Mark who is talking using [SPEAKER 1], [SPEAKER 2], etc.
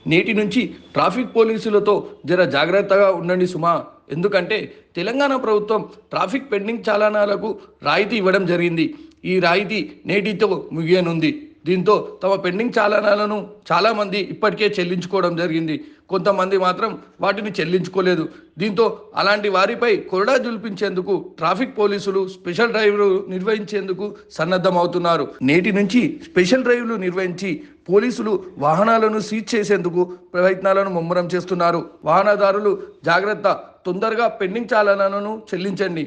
[SPEAKER 1] నేటి నుంచి ట్రాఫిక్ పోలీసులతో జర జాగ్రత్తగా ఉండండి సుమా. ఎందుకంటే తెలంగాణ ప్రభుత్వం ట్రాఫిక్ పెండింగ్ చాలనాలకు రాయితీ ఇవ్వడం జరిగింది. ఈ రాయితీ నేటితో ముగియనుంది. దీంతో తమ పెండింగ్ చాలనాలను చాలామంది ఇప్పటికే చెల్లించుకోవడం జరిగింది. కొంతమంది మాత్రం వాటిని చెల్లించుకోలేదు. దీంతో అలాంటి వారిపై కొరడా జుల్పించేందుకు ట్రాఫిక్ పోలీసులు స్పెషల్ డ్రైవ్లు నిర్వహించేందుకు సన్నద్ధమవుతున్నారు. నేటి నుంచి స్పెషల్ డ్రైవ్లు నిర్వహించి పోలీసులు వాహనాలను సీజ్ చేసేందుకు ప్రయత్నాలను ముమ్మరం చేస్తున్నారు. వాహనదారులు జాగ్రత్త, తొందరగా పెండింగ్ చాలనాలను చెల్లించండి.